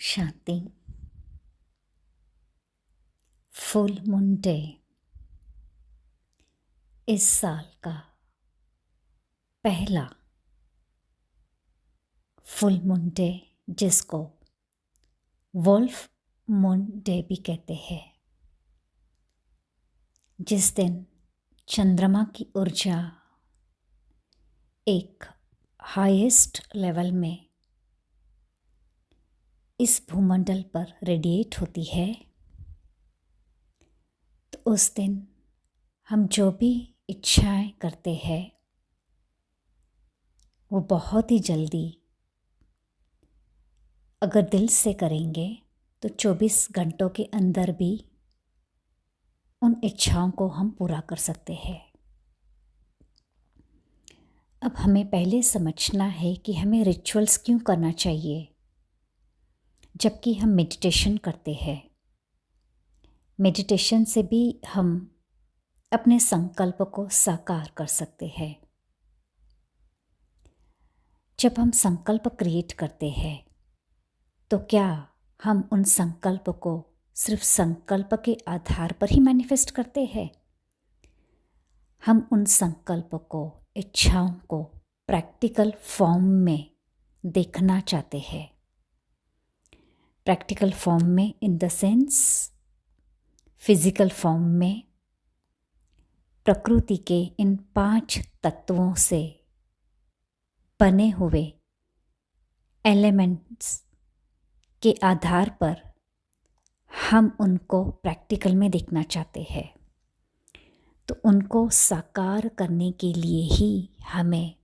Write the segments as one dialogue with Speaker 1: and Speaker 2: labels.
Speaker 1: शांति। Full moon day इस साल का पहला फुल मून डे, जिसको वुल्फ मून डे भी कहते हैं, जिस दिन चंद्रमा की ऊर्जा एक हाईएस्ट लेवल में इस भूमंडल पर रेडिएट होती है। तो उस दिन हम जो भी इच्छाएं करते हैं वो बहुत ही जल्दी, अगर दिल से करेंगे तो 24 घंटों के अंदर भी उन इच्छाओं को हम पूरा कर सकते हैं। अब हमें पहले समझना है कि हमें रिचुअल्स क्यों करना चाहिए जबकि हम मेडिटेशन करते हैं। मेडिटेशन से भी हम अपने संकल्प को साकार कर सकते हैं। जब हम संकल्प क्रिएट करते हैं तो क्या हम उन संकल्प को सिर्फ संकल्प के आधार पर ही मैनिफेस्ट करते हैं? हम उन संकल्प को, इच्छाओं को प्रैक्टिकल फॉर्म में देखना चाहते हैं। प्रैक्टिकल फॉर्म में in the sense physical form में, प्रकृति के इन 5 तत्वों से बने हुए एलिमेंट्स के आधार पर हम उनको प्रैक्टिकल में देखना चाहते हैं। तो उनको साकार करने के लिए ही हमें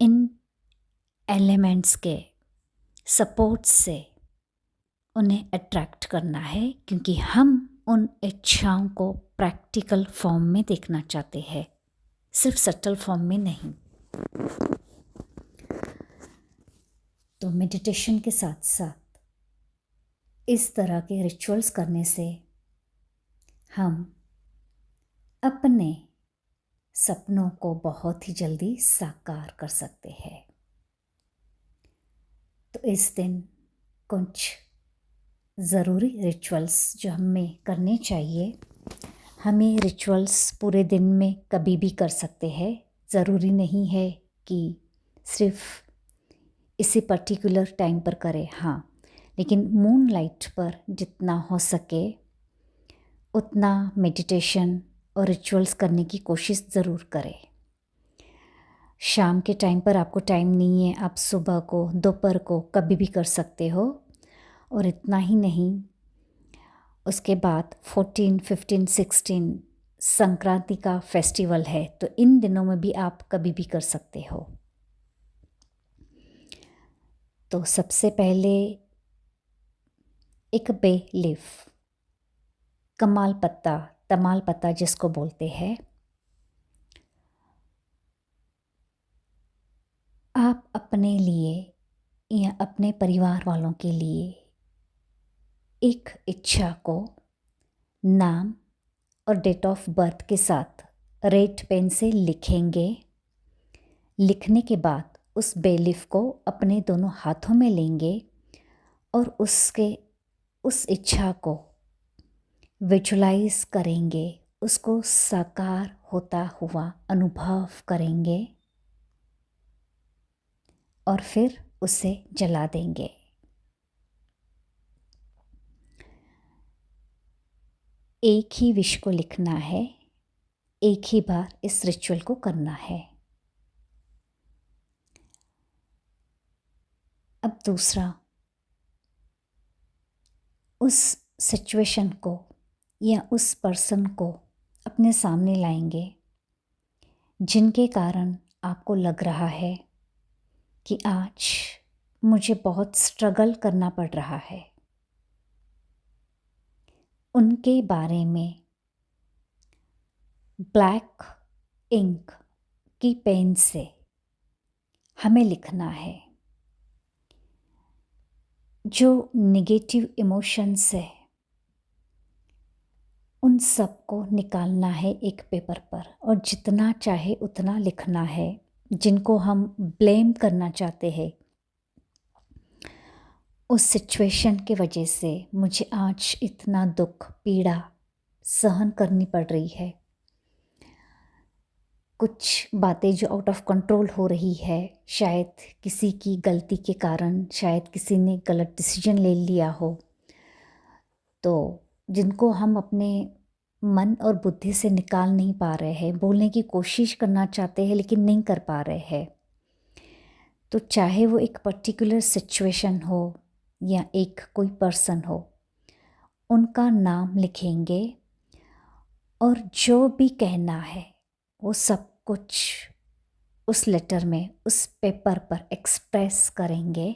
Speaker 1: इन एलिमेंट्स के सपोर्ट से उन्हें अट्रैक्ट करना है, क्योंकि हम उन इच्छाओं को प्रैक्टिकल फॉर्म में देखना चाहते हैं, सिर्फ सटल फॉर्म में नहीं। तो मेडिटेशन के साथ साथ इस तरह के रिचुअल्स करने से हम अपने सपनों को बहुत ही जल्दी साकार कर सकते हैं। तो इस दिन कुछ ज़रूरी रिचुअल्स जो हमें करने चाहिए। हमें रिचुअल्स पूरे दिन में कभी भी कर सकते हैं, ज़रूरी नहीं है कि सिर्फ इसी पर्टिकुलर टाइम पर करें। हाँ, लेकिन मून लाइट पर जितना हो सके उतना मेडिटेशन और रिचुअल्स करने की कोशिश ज़रूर करें। शाम के टाइम पर आपको टाइम नहीं है, आप सुबह को, दोपहर को कभी भी कर सकते हो। और इतना ही नहीं, उसके बाद 14, 15, 16 संक्रांति का फेस्टिवल है, तो इन दिनों में भी आप कभी भी कर सकते हो। तो सबसे पहले एक बे लीफ, कमाल पत्ता, तमाल पत्ता जिसको बोलते हैं, आप अपने लिए या अपने परिवार वालों के लिए एक इच्छा को नाम और डेट ऑफ बर्थ के साथ रेड पेन से लिखेंगे। लिखने के बाद उस बेलीफ को अपने दोनों हाथों में लेंगे और उस इच्छा को विजुलाइज करेंगे, उसको साकार होता हुआ अनुभव करेंगे और फिर उसे जला देंगे। एक ही विश को लिखना है, एक ही बार इस रिचुअल को करना है। अब दूसरा, उस सिचुएशन को या उस पर्सन को अपने सामने लाएंगे जिनके कारण आपको लग रहा है कि आज मुझे बहुत स्ट्रगल करना पड़ रहा है। उनके बारे में ब्लैक इंक की पेन से हमें लिखना है। जो नेगेटिव इमोशंस है उन सब को निकालना है एक पेपर पर, और जितना चाहे उतना लिखना है। जिनको हम ब्लेम करना चाहते हैं उस सिचुएशन की वजह से मुझे आज इतना दुख पीड़ा सहन करनी पड़ रही है। कुछ बातें जो आउट ऑफ कंट्रोल हो रही है, शायद किसी की गलती के कारण, शायद किसी ने गलत डिसीजन ले लिया हो, तो जिनको हम अपने मन और बुद्धि से निकाल नहीं पा रहे हैं, बोलने की कोशिश करना चाहते हैं लेकिन नहीं कर पा रहे हैं। तो चाहे वो एक पर्टिकुलर सिचुएशन हो या एक कोई पर्सन हो, उनका नाम लिखेंगे और जो भी कहना है वो सब कुछ उस लेटर में, उस पेपर पर एक्सप्रेस करेंगे।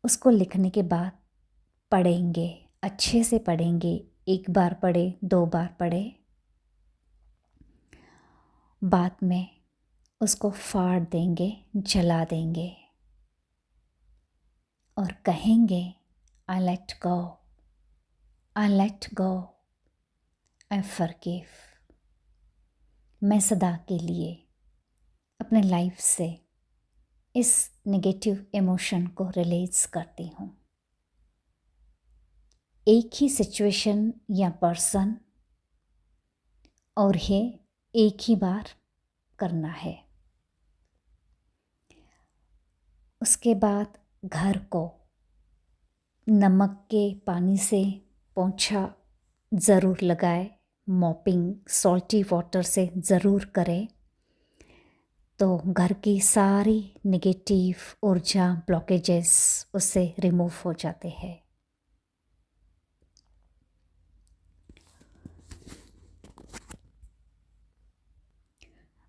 Speaker 1: उसको लिखने के बाद पढ़ेंगे, अच्छे से पढ़ेंगे। एक बार पढ़े, 2 बार पढ़े, बाद में उसको फाड़ देंगे, जला देंगे और कहेंगे I let go, I let go, I forgive. मैं सदा के लिए अपने लाइफ से इस नेगेटिव इमोशन को रिलीज करती हूँ। एक ही सिचुएशन या पर्सन और ये एक ही बार करना है। उसके बाद घर को नमक के पानी से पोंछा ज़रूर लगाए, मॉपिंग सॉल्टी वाटर से ज़रूर करें, तो घर की सारी नेगेटिव ऊर्जा, ब्लॉकेजेस उससे रिमूव हो जाते हैं।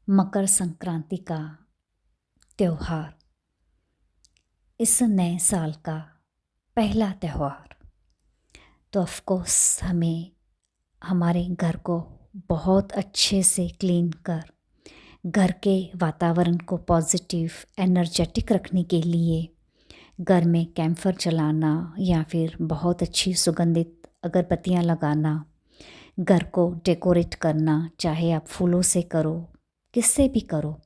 Speaker 1: मकर संक्रांति का त्यौहार इस नए साल का पहला त्यौहार, तो ऑफ कोर्स हमें हमारे घर को बहुत अच्छे से क्लीन कर घर के वातावरण को पॉजिटिव एनर्जेटिक रखने के लिए घर में कैम्फर जलाना या फिर बहुत अच्छी सुगंधित अगरबत्तियाँ लगाना, घर को डेकोरेट करना, चाहे आप फूलों से करो, किससे भी करो,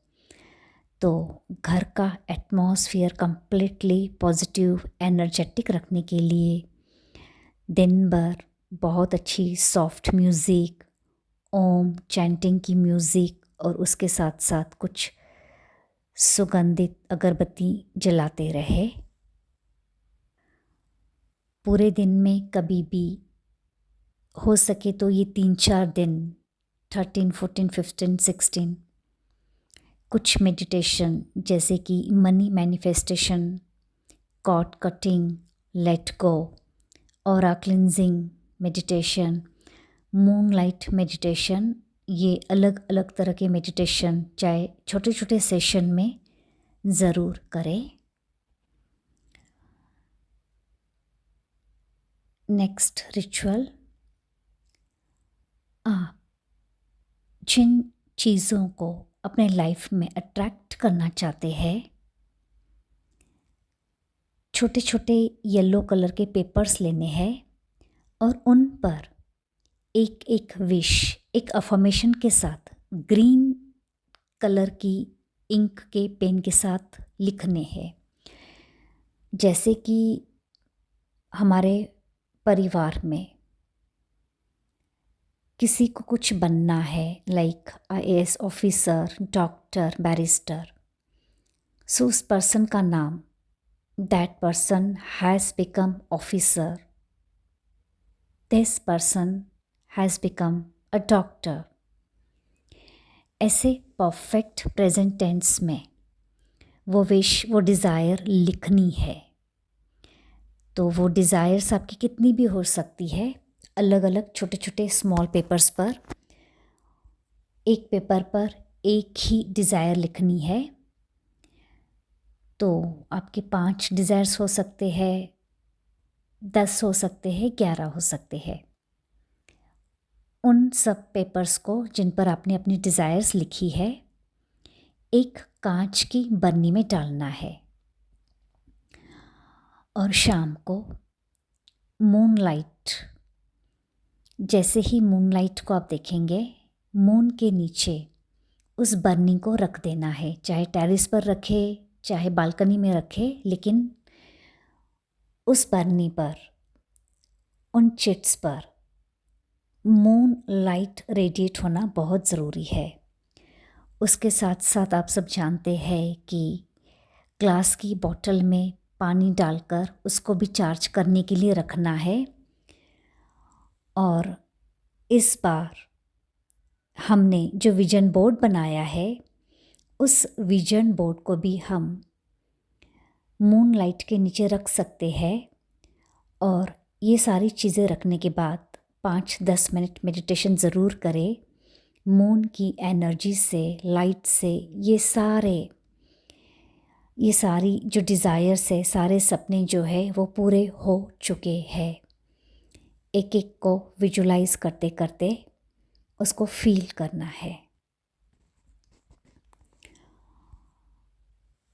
Speaker 1: तो घर का एटमॉस्फेयर कंप्लीटली पॉजिटिव एनर्जेटिक रखने के लिए दिन भर बहुत अच्छी सॉफ्ट म्यूज़िक, ओम चैंटिंग की म्यूज़िक और उसके साथ साथ कुछ सुगंधित अगरबत्ती जलाते रहे। पूरे दिन में कभी भी हो सके तो ये 3-4 दिन 13, 14, 15, 16 कुछ मेडिटेशन जैसे कि money manifestation, cord cutting, let go, aura cleansing meditation, moonlight meditation, ये अलग अलग तरह के मेडिटेशन चाहे छोटे छोटे सेशन में ज़रूर करें। नेक्स्ट रिचुअल, आप जिन चीज़ों को अपने लाइफ में अट्रैक्ट करना चाहते हैं, छोटे छोटे येलो कलर के पेपर्स लेने हैं और उन पर एक एक विश, एक अफर्मेशन के साथ ग्रीन कलर की इंक के पेन के साथ लिखने हैं। जैसे कि हमारे परिवार में किसी को कुछ बनना है, like IAS officer, doctor, barrister, so उस पर्सन का नाम, that person has become officer, this person has become a doctor. ऐसे परफेक्ट प्रेजेंट टेंस में वो विश, वो डिज़ायर लिखनी है। तो वो डिज़ायर्स आपकी कितनी भी हो सकती है, अलग अलग छोटे छोटे स्मॉल पेपर्स पर, एक पेपर पर एक ही डिज़ायर लिखनी है। तो आपके 5 डिज़ायर्स हो सकते हैं, 10 हो सकते हैं, 11 हो सकते हैं। उन सब पेपर्स को जिन पर आपने अपनी डिज़ायर्स लिखी है, एक कांच की बरनी में डालना है और शाम को मूनलाइट, जैसे ही मूनलाइट को आप देखेंगे, मून के नीचे उस बरनी को रख देना है। चाहे टेरेस पर रखे, चाहे बालकनी में रखे, लेकिन उस बरनी पर, उन चिट्स पर मून लाइट रेडिएट होना बहुत ज़रूरी है। उसके साथ साथ आप सब जानते हैं कि ग्लास की बॉटल में पानी डालकर उसको भी चार्ज करने के लिए रखना है। और इस बार हमने जो विजन बोर्ड बनाया है, उस विजन बोर्ड को भी हम मून लाइट के नीचे रख सकते हैं। और ये सारी चीज़ें रखने के बाद 5-10 मिनट मेडिटेशन ज़रूर करें। मून की एनर्जी से, लाइट से ये सारी जो डिज़ायर्स है, सारे सपने जो है वो पूरे हो चुके हैं। एक एक को विजुलाइज करते करते उसको फील करना है।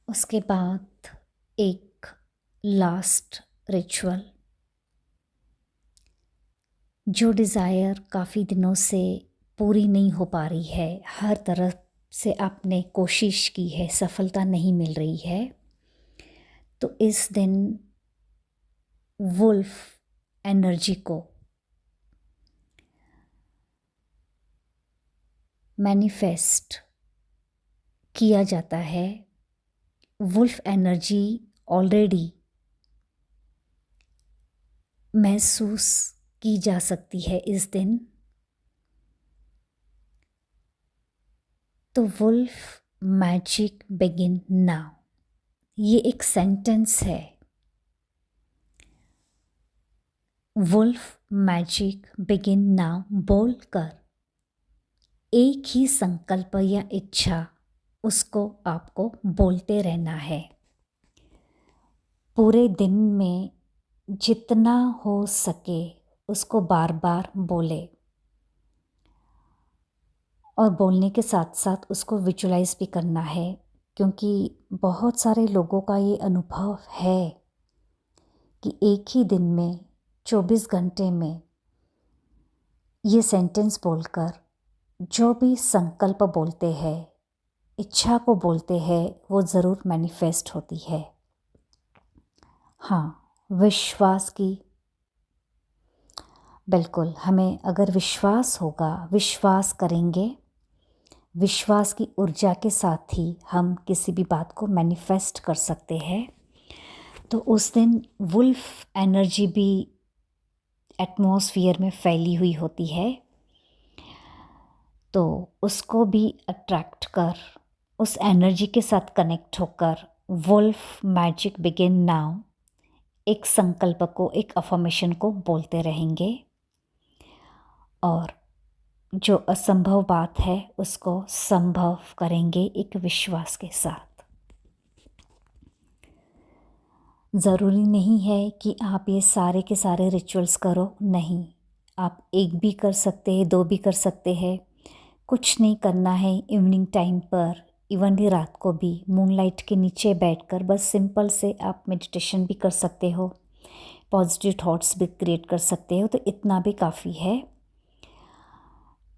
Speaker 1: उसके बाद एक लास्ट रिचुअल, जो डिज़ायर काफ़ी दिनों से पूरी नहीं हो पा रही है, हर तरफ से आपने कोशिश की है, सफलता नहीं मिल रही है, तो इस दिन वुल्फ एनर्जी को मैनिफेस्ट किया जाता है। वुल्फ एनर्जी ऑलरेडी महसूस की जा सकती है इस दिन। तो वुल्फ मैजिक बिगिन नाउ, ये एक सेंटेंस है। वुल्फ मैजिक बिगिन नाउ बोलकर एक ही संकल्प या इच्छा उसको आपको बोलते रहना है। पूरे दिन में जितना हो सके उसको बार बार बोले, और बोलने के साथ साथ उसको विजुलाइज भी करना है। क्योंकि बहुत सारे लोगों का ये अनुभव है कि एक ही दिन में 24 घंटे में ये सेंटेंस बोलकर जो भी संकल्प बोलते हैं, इच्छा को बोलते हैं, वो ज़रूर मैनिफेस्ट होती है। हाँ, विश्वास की, बिल्कुल, हमें अगर विश्वास होगा, विश्वास करेंगे, विश्वास की ऊर्जा के साथ ही हम किसी भी बात को मैनिफेस्ट कर सकते हैं। तो उस दिन वुल्फ एनर्जी भी एटमॉस्फेयर में फैली हुई होती है, तो उसको भी अट्रैक्ट कर, उस एनर्जी के साथ कनेक्ट होकर वुल्फ मैजिक बिगिन नाउ एक संकल्प को, एक अफर्मेशन को बोलते रहेंगे, और जो असंभव बात है उसको संभव करेंगे एक विश्वास के साथ। ज़रूरी नहीं है कि आप ये सारे के सारे रिचुअल्स करो, नहीं, आप एक भी कर सकते हैं, 2 भी कर सकते हैं, कुछ नहीं करना है। इवनिंग टाइम पर, इवन ही रात को भी मूनलाइट के नीचे बैठकर बस सिंपल से आप मेडिटेशन भी कर सकते हो, पॉजिटिव थॉट्स भी क्रिएट कर सकते हो, तो इतना भी काफ़ी है।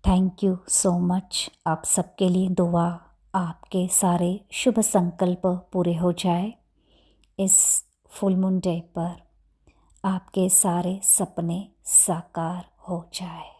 Speaker 1: Thank you so much. आप सबके लिए दुआ, आपके सारे शुभ संकल्प पूरे हो जाए। इस फुल मून डे पर आपके सारे सपने साकार हो जाए।